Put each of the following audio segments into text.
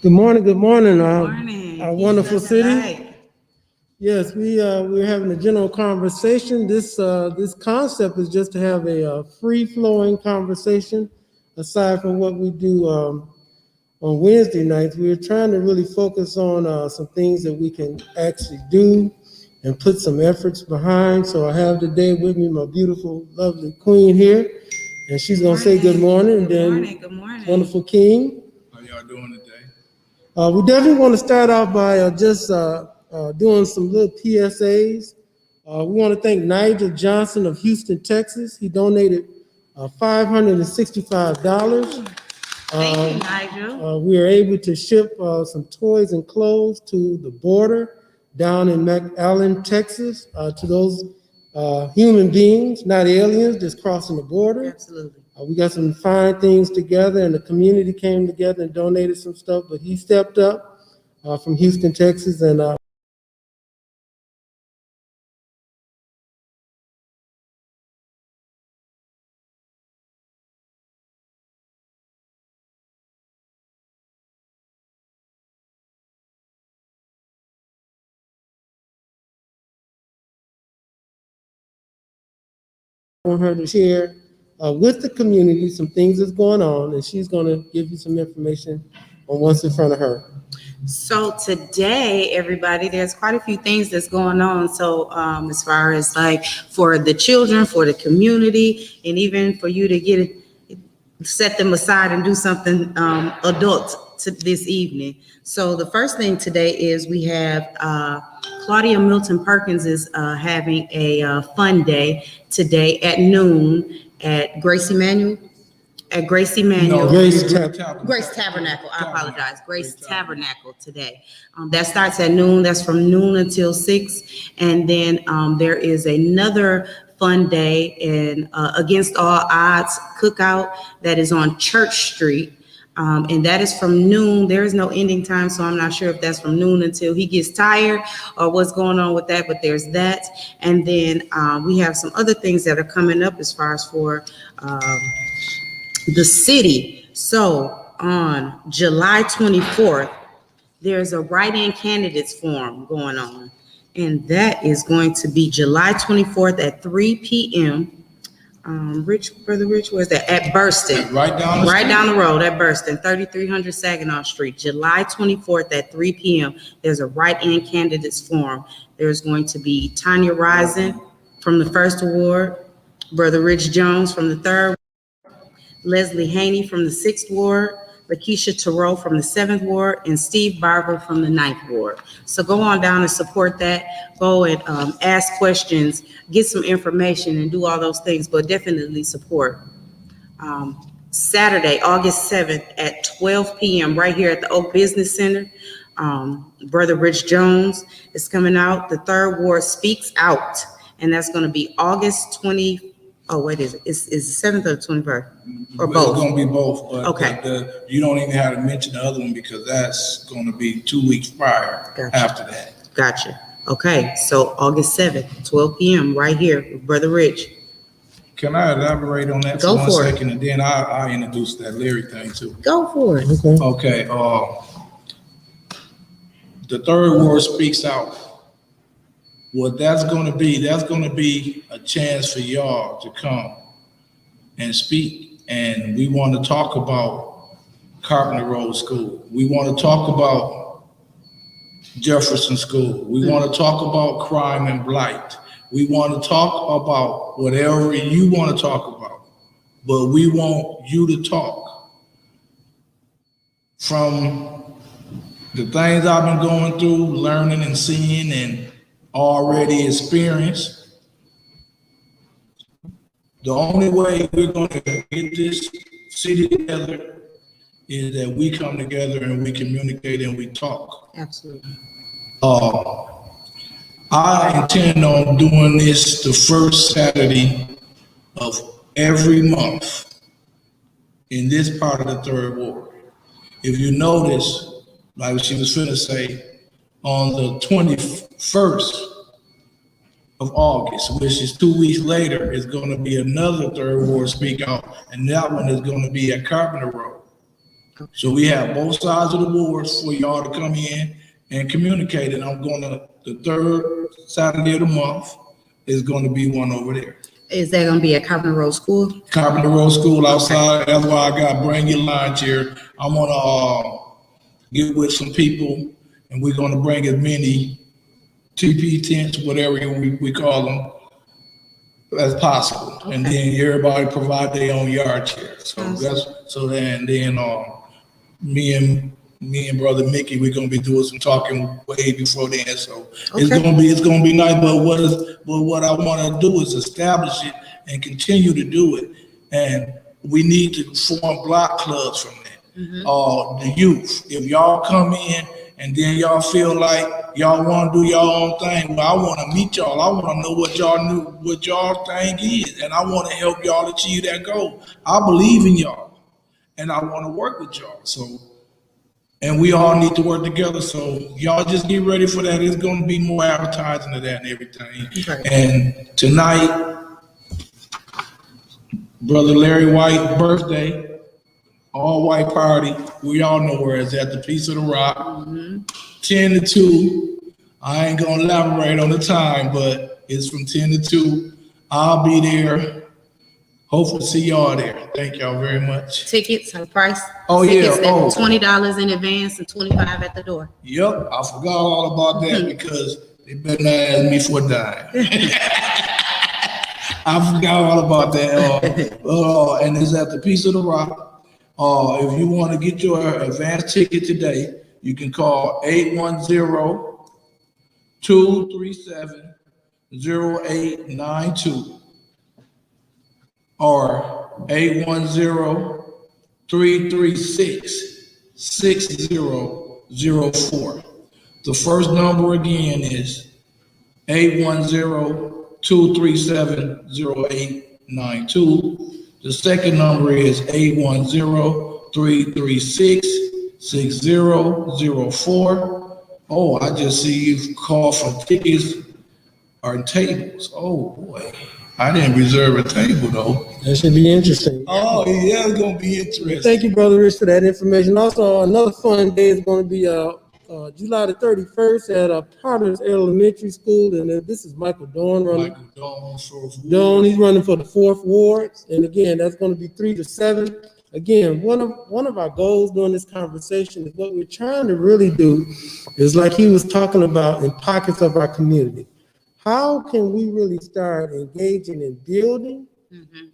Good morning, Morning. our wonderful city. Right. Yes, we're having a general conversation. This concept is just to have a free flowing conversation. Aside from what we do on Wednesday nights, we're trying to really focus on some things that we can actually do and put some efforts behind. So I have today with me my beautiful, lovely queen here, and she's gonna say good morning, and then Good morning. wonderful king. How y'all doing today? We definitely want to start out by just doing some little PSAs. We want to thank Nigel Johnson of Houston, Texas. He donated $565. Thank you, Nigel. We are able to ship some toys and clothes to the border down in McAllen, Texas, to those human beings, not aliens, just crossing the border. Absolutely. We got some fine things together, and the community came together and donated some stuff, but he stepped up from Houston, Texas, and I want her to share with the community some things that's going on, and she's going to give you some information on what's in front of her. So today, everybody, there's quite a few things that's going on. So as far as like for the children, for the community, and even for you to set them aside and do something adult to this evening. So the first thing today is we have Claudia Milton Perkins is having a fun day today at noon at Grace Emanuel. At Grace Emanuel. No, Grace Tabernacle. I apologize. Grace Tabernacle today. That starts at noon. That's from noon until 6. And then there is another fun day in Against All Odds cookout that is on Church Street. And that is from noon. There is no ending time, so I'm not sure if that's from noon until he gets tired or what's going on with that, but there's that. And then we have some other things that are coming up as far as for the city. So on July 24th, there's a write-in candidates forum going on. And that is going to be July 24th at 3 p.m. Brother Rich, where's that? At Burston. Right down the road at Burston, 3300 Saginaw Street, July 24th at 3 p.m. There's a write-in candidates forum. There's going to be Tanya Risen from the 1st Ward, Brother Rich Jones from the 3rd, Leslie Haney from the 6th Ward, Lakeisha Terrell from the 7th Ward, and Steve Barber from the 9th Ward. So go on down and support that. Go and ask questions, get some information, and do all those things, but definitely support. Saturday, August 7th at 12 p.m. right here at the Oak Business Center. Brother Rich Jones is coming out. The 3rd Ward speaks out, and that's going to be August 20. Oh, what is it? Is the 7th or the 21st? Or both? It's going to be both. But okay. You don't even have to mention the other one because that's going to be 2 weeks prior. Gotcha. After that. Gotcha. Okay. So August 7th, 12 p.m. right here with Brother Rich. Can I elaborate on that for 1 for second? And then I'll introduce that lyric thing too. Go for it. Okay. The 3rd Ward speaks out. What that's going to be a chance for y'all to come and speak. And we want to talk about Carpenter Road School. We want to talk about Jefferson School. We want to talk about crime and blight. We want to talk about whatever you want to talk about, but we want you to talk. From the things I've been going through, learning and seeing and already experienced, the only way we're going to get this city together is that we come together and we communicate and we talk. Absolutely. I intend on doing this the first Saturday of every month in this part of the 3rd Ward. If you notice, like she was finna say, on the 21st of August, which is 2 weeks later, is going to be another 3rd Ward speak out, and that one is going to be at Carpenter Road. So we have both sides of the boards for y'all to come in and communicate. And I'm gonna, the third Saturday of the month is gonna be one over there. Is that gonna be at Carpenter Road School? Carpenter Road School outside. That's why I got bring your lunch here. I'm gonna get with some people and we're gonna bring as many TP tents, whatever we call them, as possible. Okay. And then everybody provide their own yard chair. So that's, so then me and brother Mickey, we're gonna be doing some talking way before then. So it's gonna be nice. But what I want to do is establish it and continue to do it. And we need to form block clubs from that. The youth, if y'all come in and then y'all feel like y'all want to do your own thing, well, I want to meet y'all. I want to know what y'all thing is, and I want to help y'all achieve that goal. I believe in y'all, and I want to work with y'all. So, and we all need to work together. So y'all just get ready for that. It's going to be more advertising of that and everything. Okay. And tonight, Brother Larry White's birthday. All white party. We all know where it's at, the Piece of the Rock. 10 to 2. I ain't gonna elaborate on the time, but it's from 10 to 2. I'll be there. Hopefully see y'all there. Thank y'all very much. Tickets, her price? Oh, Tickets yeah. Oh. $20 in advance and $25 at the door. Yep, I forgot all about that because they better not ask me for a dime. I forgot all about that. And it's at the Piece of the Rock. If you want to get your advance ticket today, you can call 810-237-0892 or 810-336-6004. The first number again is 810-237-0892. The second number is 810-336-6004. Oh, I just see you call for tickets or tables. Oh boy, I didn't reserve a table though. That should be interesting. Oh yeah, it's gonna be interesting. Thank you, Brother Rich, for that information. Also, another fun day is going to be July the 31st at Potter's Elementary School, and this is Michael Dorn running. Dorn, he's running for the 4th Ward, and again, that's going to be 3 to 7. Again, one of our goals during this conversation is what we're trying to really do is like he was talking about in pockets of our community. How can we really start engaging in building,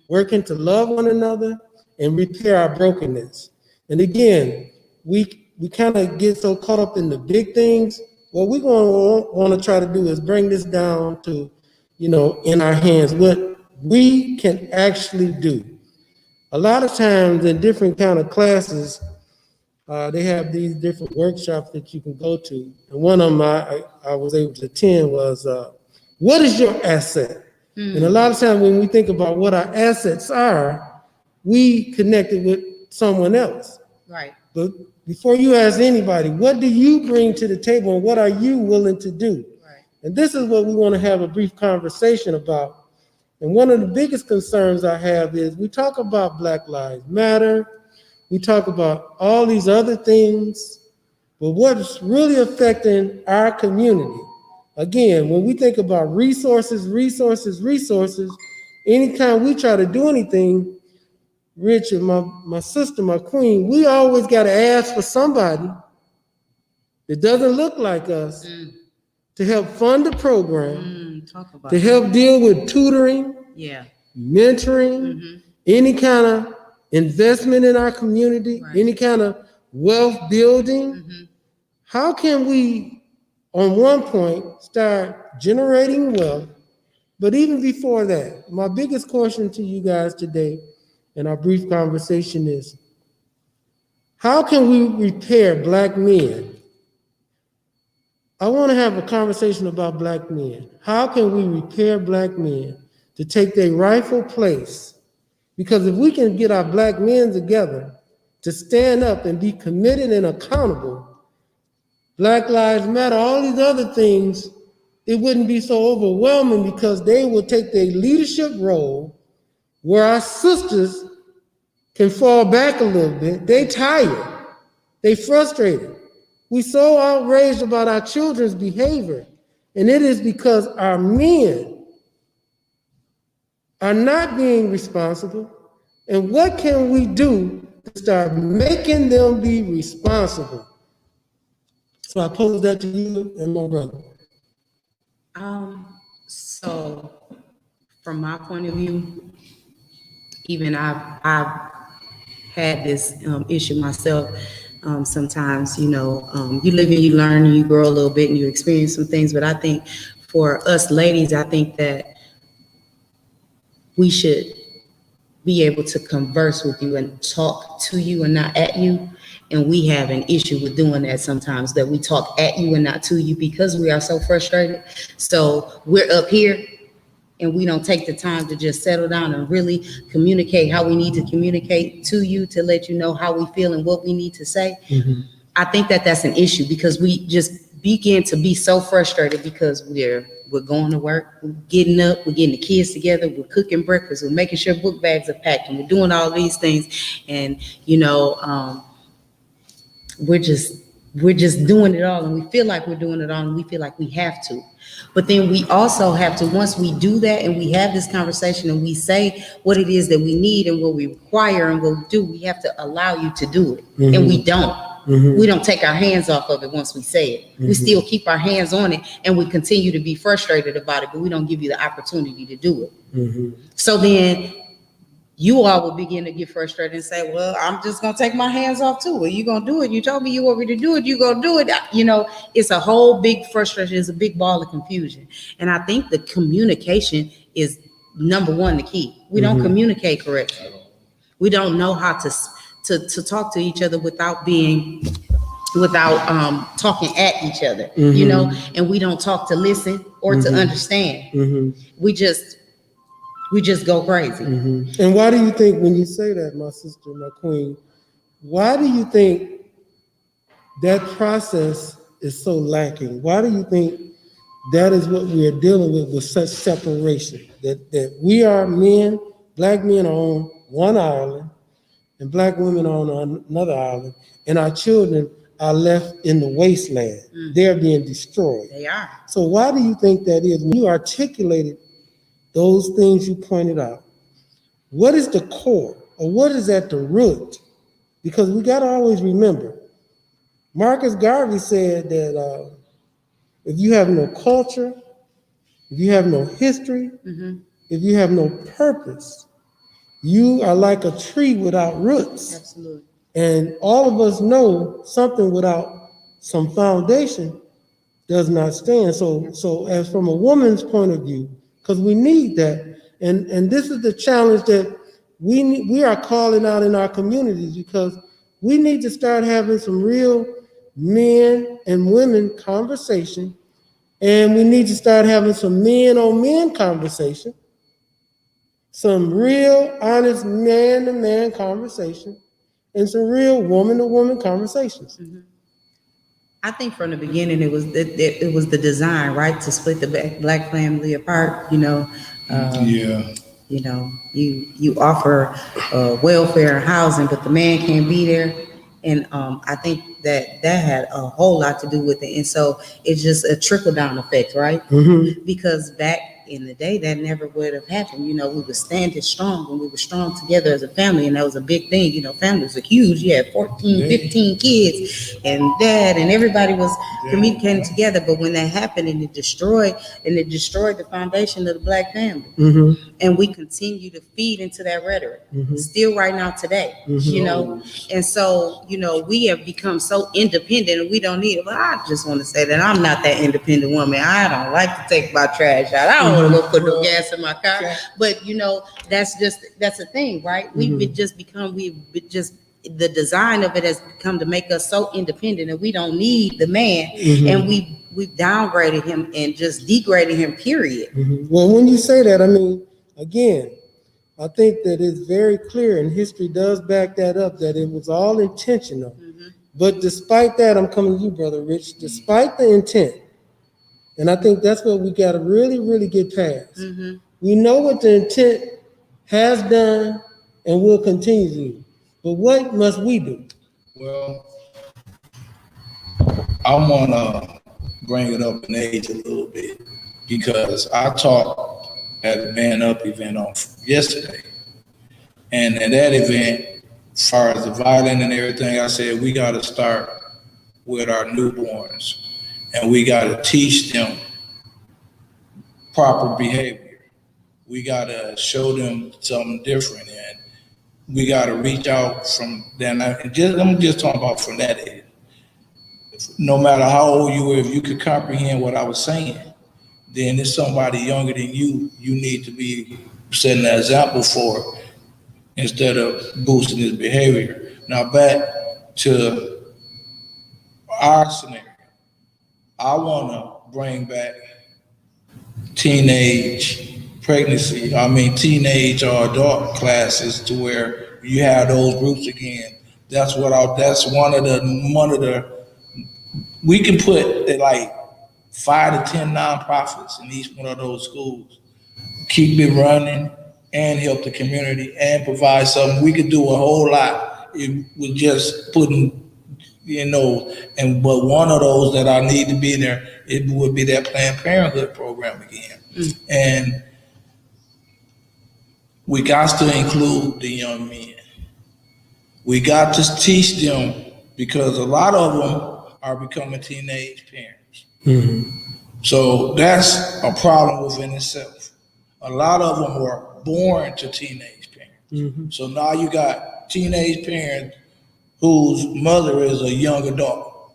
working to love one another, and repair our brokenness? And again, we kind of get so caught up in the big things. What we're going to want to try to do is bring this down to, in our hands, what we can actually do. A lot of times in different kind of classes, they have these different workshops that you can go to. And one of them I was able to attend was, what is your asset? And a lot of times when we think about what our assets are, we connect it with someone else. Right. But before you ask anybody, what do you bring to the table and what are you willing to do? Right. And this is what we want to have a brief conversation about. And one of the biggest concerns I have is we talk about Black Lives Matter, we talk about all these other things, but what's really affecting our community? Again, when we think about resources, anytime we try to do anything, Rich and my sister, my queen, we always got to ask for somebody that doesn't look like us to help fund the program, to help deal with tutoring, mentoring, any kind of investment in our community, any kind of wealth building. How can we, on one point, start generating wealth? But even before that, my biggest question to you guys today in our brief conversation is, how can we repair Black men? I want to have a conversation about Black men. How can we repair Black men to take their rightful place? Because if we can get our Black men together to stand up and be committed and accountable, Black Lives Matter, all these other things, it wouldn't be so overwhelming because they will take their leadership role where our sisters can fall back a little bit. They tired. They frustrated. We so outraged about our children's behavior, and it is because our men are not being responsible. And what can we do to start making them be responsible? So I pose that to you and my brother. So from my point of view, even I've had this issue myself. Sometimes, you live and you learn and you grow a little bit and you experience some things. But I think for us ladies, I think that we should be able to converse with you and talk to you and not at you. And we have an issue with doing that sometimes, that we talk at you and not to you because we are so frustrated. So we're up here and we don't take the time to just settle down and really communicate how we need to communicate to you, to let you know how we feel and what we need to say. Mm-hmm. I think that that's an issue because we just begin to be so frustrated because we're going to work, we're getting up, we're getting the kids together, we're cooking breakfast, we're making sure book bags are packed, and we're doing all these things. And, we're just doing it all, and we feel like we're doing it all, and we feel like we have to. But then we also have to, once we do that and we have this conversation and we say what it is that we need and what we require and what we do, we have to allow you to do it. Mm-hmm. And we don't. Mm-hmm. We don't take our hands off of it once we say it. Mm-hmm. We still keep our hands on it and we continue to be frustrated about it, but we don't give you the opportunity to do it. Mm-hmm. So then you all will begin to get frustrated and say, well, I'm just going to take my hands off too. Well, you're going to do it. You told me you want me to do it. You're going to do it. It's a whole big frustration. It's a big ball of confusion. And I think the communication is number one, the key. We don't communicate correctly. We don't know how to talk to each other without talking at each other, and we don't talk to listen or to understand. Mm-hmm. We just go crazy. Mm-hmm. And why do you think, when you say that, my sister, my queen, why do you think that process is so lacking? Why do you think that is what we are dealing with such separation? That we are men, black men are on one island, and black women are on another island, and our children are left in the wasteland. Mm. They're being destroyed. They are. So why do you think that is? When you articulated those things you pointed out, what is the core, or what is at the root? Because we got to always remember, Marcus Garvey said that if you have no culture, if you have no history, if you have no purpose, you are like a tree without roots. Absolutely. And all of us know something without some foundation does not stand. So as from a woman's point of view, because we need that, and this is the challenge that we are calling out in our communities, because we need to start having some real men and women conversation, and we need to start having some men on men conversation, some real honest man to man conversation, and some real woman to woman conversations. Mm-hmm. I think from the beginning it was the design, right, to split the black family apart. Yeah. You offer welfare and housing, but the man can't be there, and I think that had a whole lot to do with it. And so it's just a trickle down effect, right? Mm-hmm. Because back in the day, that never would have happened. We were standing strong, and we were strong together as a family, and that was a big thing. Families were huge. You had 14, 15 kids, and dad, and everybody was communicating together. But when that happened, and it destroyed the foundation of the black family. Mm-hmm. And we continue to feed into that rhetoric, still right now today, And so, we have become so independent, and we don't need it. But I just want to say that I'm not that independent woman. I don't like to take my trash out. I don't want to go put no gas in my car. But, that's a thing, right? We've just the design of it has become to make us so independent, and we don't need the man. And we've downgraded him and just degraded him, period. Well, when you say that, I mean, again, I think that it's very clear, and history does back that up, that it was all intentional. But despite that, I'm coming to you, Brother Rich, despite the intent, and I think that's what we got to really, really get past. We know what the intent has done and will continue to do. But what must we do? Well, I want to bring it up in age a little bit because I taught at a Man Up event on yesterday. And at that event, as far as the violin and everything, I said we got to start with our newborns and we got to teach them proper behavior. We got to show them something different and we got to reach out from then. I'm just talking about from that age. No matter how old you were, if you could comprehend what I was saying, then it's somebody younger than you need to be setting an example for instead of boosting his behavior. Now back to our scenario. I want to bring back teenage or adult classes to where you have those groups again. That's one of the we can put like 5 to 10 nonprofits in each one of those schools, keep it running and help the community and provide something. We could do a whole lot if we just putting, but one of those that I need to be there, it would be that Planned Parenthood program again. And we got to include the young men. We got to teach them because a lot of them are becoming teenage parents. Mm-hmm. So that's a problem within itself. A lot of them were born to teenage parents. Mm-hmm. So now you got teenage parents whose mother is a young adult.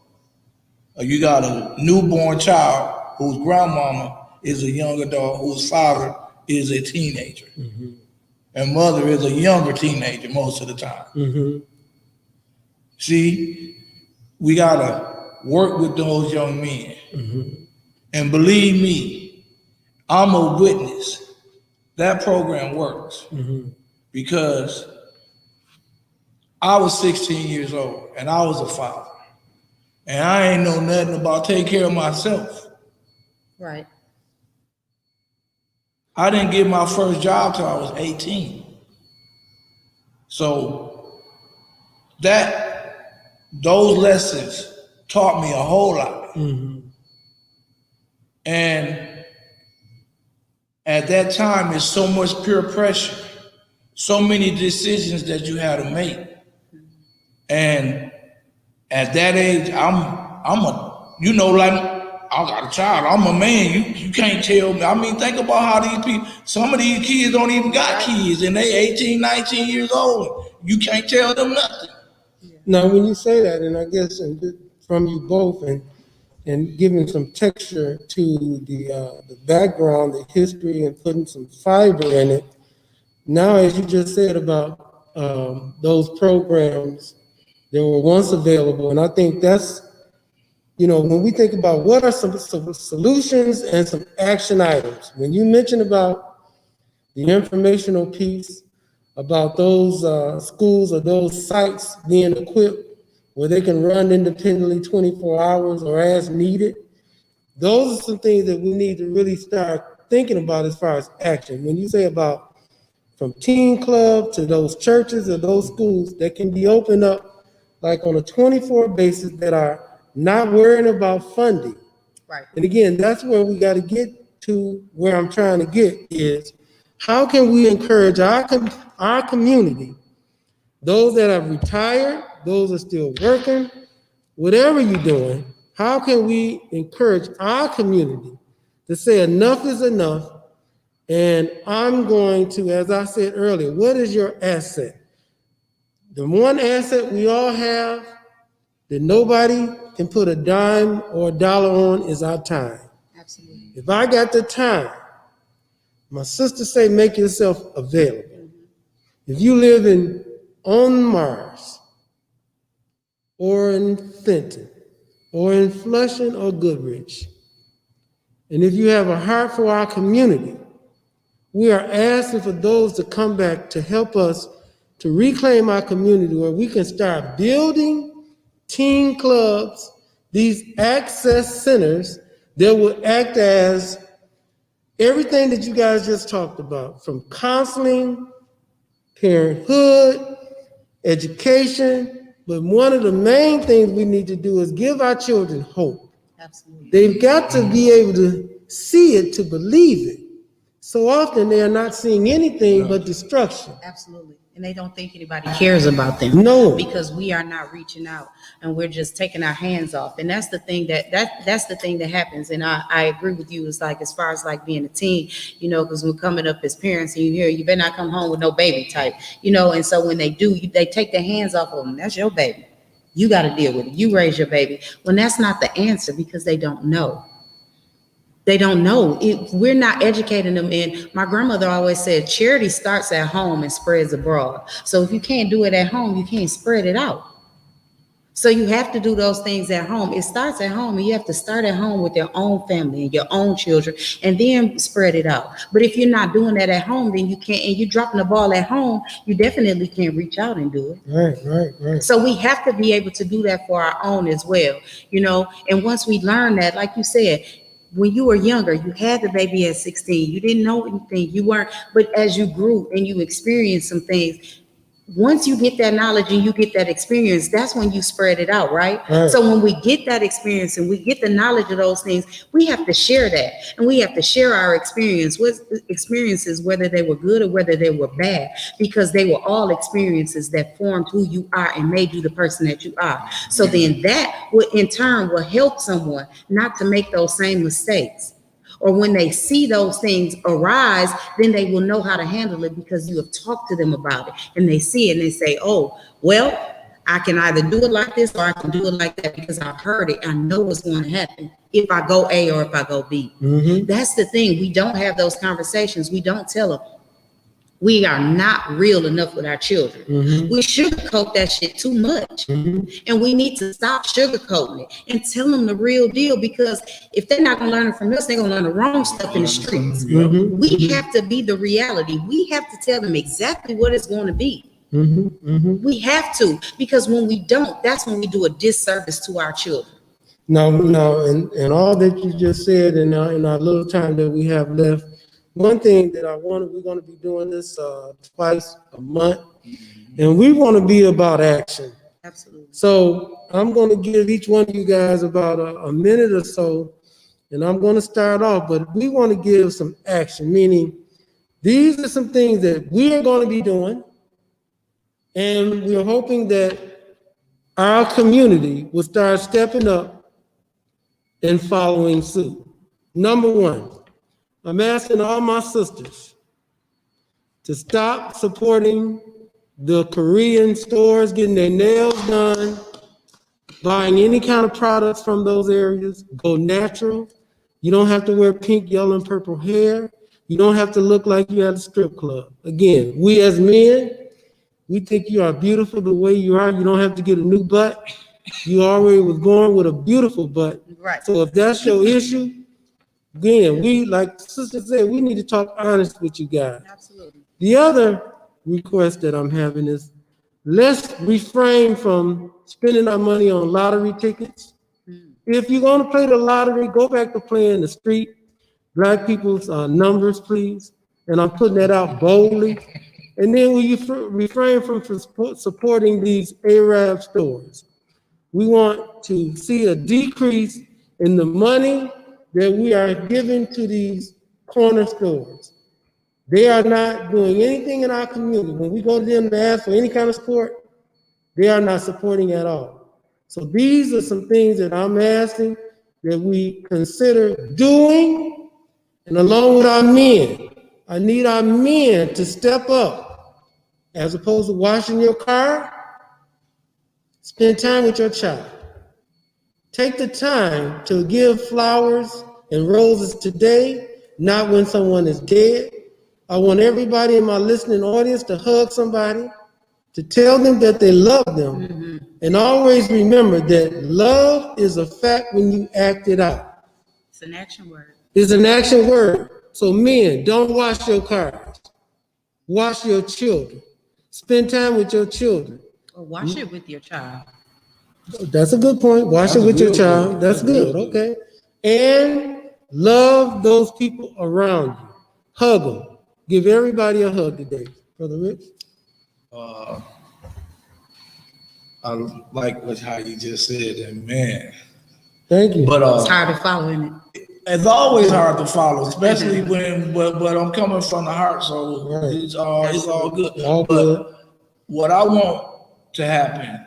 Or you got a newborn child whose grandmama is a young adult, whose father is a teenager. Mm-hmm. And mother is a younger teenager most of the time. Mm-hmm. See, we gotta work with those young men. Mm-hmm. And believe me, I'm a witness. That program works. Mm-hmm. Because I was 16 years old and I was a father. And I ain't know nothing about taking care of myself. Right. I didn't get my first job till I was 18. So those lessons taught me a whole lot. Mm-hmm. And at that time, it's so much peer pressure, so many decisions that you had to make. And at that age, I got a child, I'm a man, you can't tell me. I mean, think about how these people, some of these kids don't even got kids and they 18, 19 years old. You can't tell them nothing. Now, when you say that, and I guess from you both, and giving some texture to the background, the history, and putting some fiber in it. Now, as you just said about those programs that were once available, and I think that's, when we think about what are some solutions and some action items, when you mention about the informational piece, about those schools or those sites being equipped where they can run independently 24 hours or as needed. Those are some things that we need to really start thinking about as far as action. When you say about from teen club to those churches or those schools that can be opened up like on a 24 basis that are not worrying about funding. Right. And again, that's where we got to get to where I'm trying to get is how can we encourage our community, those that have retired, those that are still working, whatever you're doing, how can we encourage our community to say enough is enough? And I'm going to, as I said earlier, what is your asset? The one asset we all have that nobody can put a dime or a dollar on is our time. Absolutely. If I got the time, my sister say make yourself available. Mm-hmm. If you live on Mars, or in Fenton, or in Flushing or Goodrich, and if you have a heart for our community, we are asking for those to come back to help us to reclaim our community where we can start building teen clubs, these access centers that will act as everything that you guys just talked about, from counseling, parenthood, education, But one of the main things we need to do is give our children hope. Absolutely. They've got to be able to see it to believe it. So often they are not seeing anything but destruction. Absolutely. And they don't think anybody cares about them. No. Because we are not reaching out and we're just taking our hands off. And that's the thing that's the thing that happens. And I agree with you. It's like, as far as like being a teen, you know, because we're coming up as parents and you hear, you better not come home with no baby type, you know, and so when they do, they take their hands off of them. That's your baby. You got to deal with it. You raise your baby. When that's not the answer, because they don't know. They don't know. We're not educating them. And my grandmother always said, charity starts at home and spreads abroad. So if you can't do it at home, you can't spread it out. So you have to do those things at home. It starts at home, and you have to start at home with your own family and your own children, and then spread it out. But if you're not doing that at home, then you can't, and you're dropping the ball at home, you definitely can't reach out and do it. Right. So we have to be able to do that for our own as well, you know. And once we learn that, like you said, when you were younger, you had the baby at 16, you didn't know anything, you weren't, but as you grew and you experienced some things, once you get that knowledge and you get that experience, that's when you spread it out, right? So when we get that experience and we get the knowledge of those things, we have to share that, and we have to share our experiences, whether they were good or whether they were bad, because they were all experiences that formed who you are and made you the person that you are. So then that would in turn will help someone not to make those same mistakes. Or when they see those things arise, then they will know how to handle it, because you have talked to them about it and they see it and they say, oh, well, I can either do it like this or I can do it like that, because I've heard it. I know what's going to happen if I go A or if I go B. Mm-hmm. That's the thing. We don't have those conversations. We don't tell them. We are not real enough with our children. Mm-hmm. We sugarcoat that shit too much. Mm-hmm. And we need to stop sugarcoating it and tell them the real deal, because if they're not going to learn it from us, they're going to learn the wrong stuff in the streets. Mm-hmm. We have to be the reality. We have to tell them exactly what it's going to be. Mm-hmm. Mm-hmm. We have to, because when we don't, that's when we do a disservice to our children. No, and all that you just said in our little time that we have left, one thing that we're going to be doing this twice a month, and we want to be about action. Absolutely. So I'm going to give each one of you guys about a minute or so, and I'm going to start off, but we want to give some action, meaning these are some things that we are going to be doing, and we're hoping that our community will start stepping up and following suit. Number one, I'm asking all my sisters to stop supporting the Korean stores, getting their nails done, buying any kind of products from those areas. Go natural. You don't have to wear pink, yellow, and purple hair. You don't have to look like you at a strip club. Again, we as men, we think you are beautiful the way you are. You don't have to get a new butt. You already was born with a beautiful butt. Right. So if that's your issue, again, we, like Sister said, we need to talk honest with you guys. Absolutely. The other request that I'm having is, let's refrain from spending our money on lottery tickets. If you're going to play the lottery, go back to playing the street, black people's numbers, please. And I'm putting that out boldly. And then will you refrain from supporting these Arab stores? We want to see a decrease in the money that we are giving to these corner stores. They are not doing anything in our community. When we go to them to ask for any kind of support, they are not supporting at all. So these are some things that I'm asking that we consider doing, and along with our men, I need our men to step up. As opposed to washing your car, spend time with your child. Take the time to give flowers and roses today, not when someone is dead. I want everybody in my listening audience to hug somebody, to tell them that they love them. Mm-hmm. And always remember that love is a fact when you act it out. It's an action word. It's an action word. So men, don't wash your cars. Wash your children. Spend time with your children. Or wash it with your child. That's a good point. Wash it with your child. That's good. Okay. And love those people around you. Hug them. Give everybody a hug today. Brother Rich? I like how you just said that, man. Thank you. But It's hard to follow in it. it's always hard to follow, especially when. But I'm coming from the heart, so Right. it's all good. All but good. what I want to happen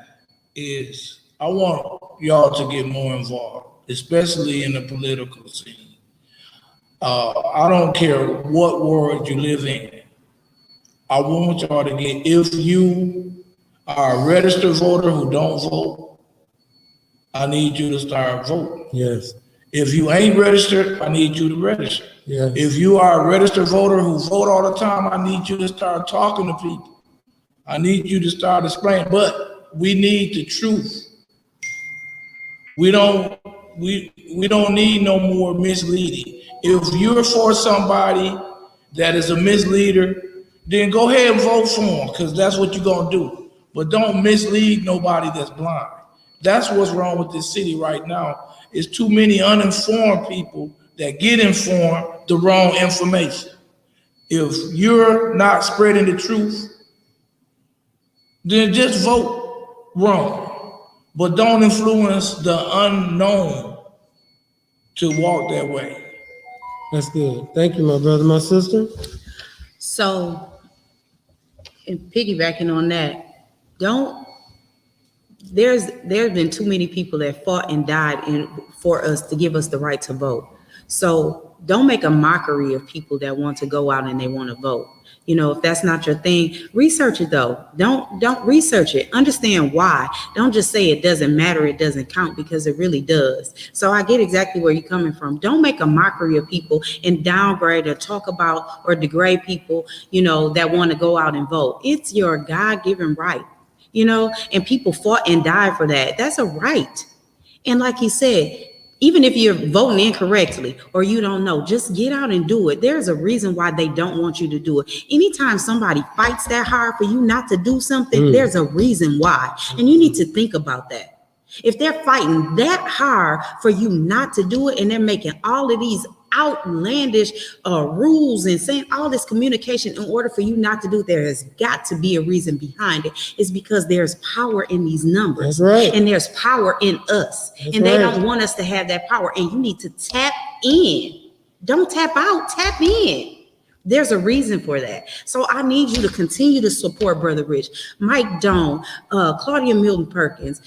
is I want y'all to get more involved, especially in the political scene. I don't care what world you live in. I want y'all to get, if you are a registered voter who don't vote, I need you to start voting. Yes. If you ain't registered, I need you to register. Yes. If you are a registered voter who vote all the time, I need you to start talking to people. I need you to start explaining, but we need the truth. We don't need no more misleading. If you're for somebody that is a misleader, then go ahead and vote for them, because that's what you're gonna do. But don't mislead nobody that's blind. That's what's wrong with this city right now. It's too many uninformed people that get informed the wrong information. If you're not spreading the truth, then just vote wrong. But don't influence the unknown to walk that way. That's good. Thank you, my brother, my sister. So, and piggybacking on that, there's been too many people that fought and died for us to give us the right to vote. So don't make a mockery of people that want to go out and they want to vote. You know, if that's not your thing, research it though. Don't research it. Understand why. Don't just say it doesn't matter, it doesn't count, because it really does. So I get exactly where you're coming from. Don't make a mockery of people and downgrade or talk about or degrade people, you know, that want to go out and vote. It's your God-given right, you know, and people fought and died for that. That's a right. And like he said, even if you're voting incorrectly or you don't know, just get out and do it. There's a reason why they don't want you to do it. Anytime somebody fights that hard for you not to do something, there's a reason why. And you need to think about that. If they're fighting that hard for you not to do it, and they're making all of these outlandish rules and saying all this communication in order for you not to do it, there has got to be a reason behind it. It's because there's power in these numbers. That's right. And there's power in us. That's and they right. don't want us to have that power. And you need to tap in. Don't tap out, tap in. There's a reason for that. So I need you to continue to support Brother Rich, Mike Doan, Claudia Milton Perkins,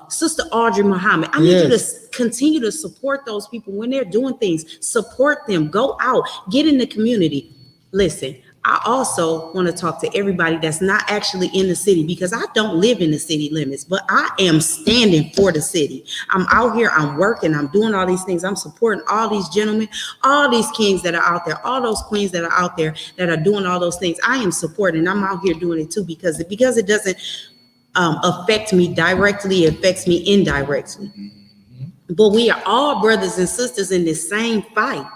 Sister Audrey Muhammad. I need you to continue to support those people when they're doing things. Support them. Go out. Get in the community. Listen, I also want to talk to everybody that's not actually in the city, because I don't live in the city limits, but I am standing for the city. I'm out here, I'm working, I'm doing all these things. I'm supporting all these gentlemen, all these kings that are out there, all those queens that are out there that are doing all those things. I am supporting. I'm out here doing it too, because it doesn't affect me directly, it affects me indirectly. But we are all brothers and sisters in this same fight.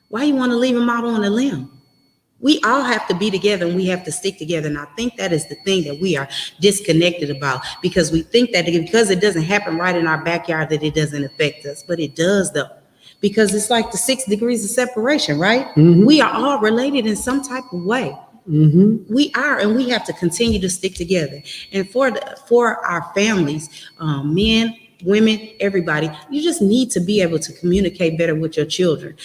Why you want to leave them out on a limb? We all have to be together and we have to stick together. And I think that is the thing that we are disconnected about, because we think that because it doesn't happen right in our backyard that it doesn't affect us. But it does though, because it's like the 6 degrees of separation, right? Mm-hmm. We are all related in some type of way. Mm-hmm. We are, and we have to continue to stick together. And for our families, men, women, everybody, you just need to be able to communicate better with your children.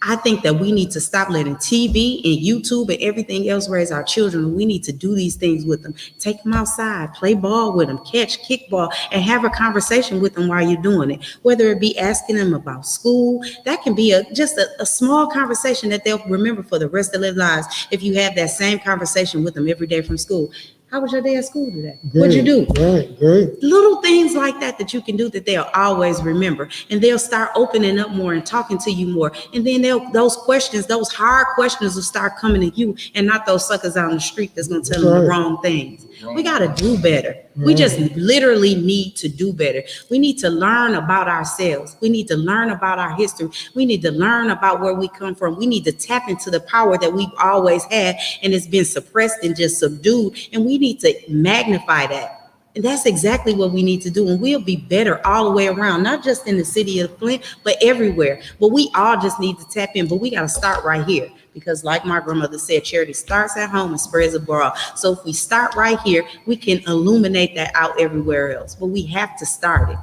I think that we need to stop letting TV and YouTube and everything else raise our children. We need to do these things with them. Take them outside, play ball with them, catch kickball, and have a conversation with them while you're doing it. Whether it be asking them about school, that can be just a small conversation that they'll remember for the rest of their lives if you have that same conversation with them every day from school. How was your day at school today? What'd you do? Great. Little things like that you can do that they'll always remember. And they'll start opening up more and talking to you more. And then those questions, those hard questions will start coming to you, and not those suckers out on the street that's going to tell them the wrong things. We got to do better. We just literally need to do better. We need to learn about ourselves. We need to learn about our history. We need to learn about where we come from. We need to tap into the power that we've always had, and it's been suppressed and just subdued. And we need to magnify that. And that's exactly what we need to do. And we'll be better all the way around, not just in the city of Flint, but everywhere. But we all just need to tap in. But we got to start right here. because like my grandmother said, charity starts at home and spreads abroad. So if we start right here, we can illuminate that out everywhere else, but we have to start it.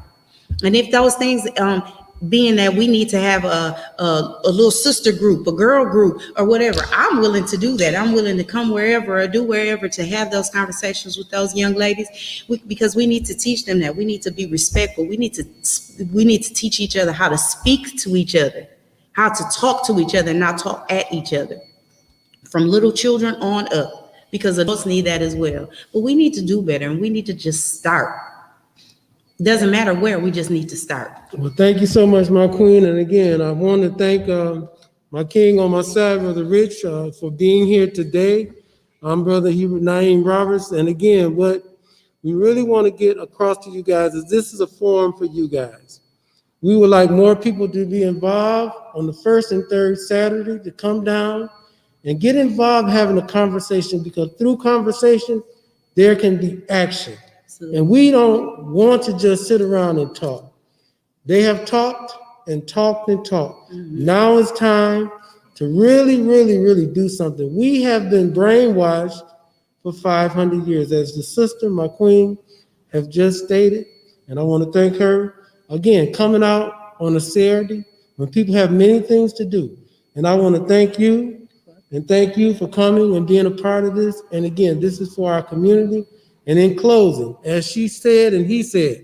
And if those things, being that we need to have a little sister group, a girl group, or whatever, I'm willing to do that. I'm willing to come wherever or do wherever to have those conversations with those young ladies, because we need to teach them that. We need to be respectful. We need to teach each other how to speak to each other, how to talk to each other, and not talk at each other, from little children on up, because adults need that as well. But we need to do better, and we need to just start. Doesn't matter where, we just need to start. Well, thank you so much, my queen. And again, I want to thank my king on my side, Brother Rich, for being here today. I'm Brother Naeem Roberts. And again, what we really want to get across to you guys is this is a forum for you guys. We would like more people to be involved on the first and third Saturday, to come down and get involved having a conversation, because through conversation, there can be action. And we don't want to just sit around and talk. They have talked and talked and talked. Mm-hmm. Now it's time to really, really, really do something. We have been brainwashed for 500 years, as the sister, my queen, have just stated. And I want to thank her, again, coming out on a Saturday when people have many things to do. And I want to thank you, and thank you for coming and being a part of this. And again, this is for our community. And in closing, as she said and he said,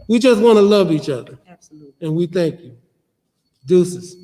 we just want to love each other. Absolutely. And we thank you. Deuces.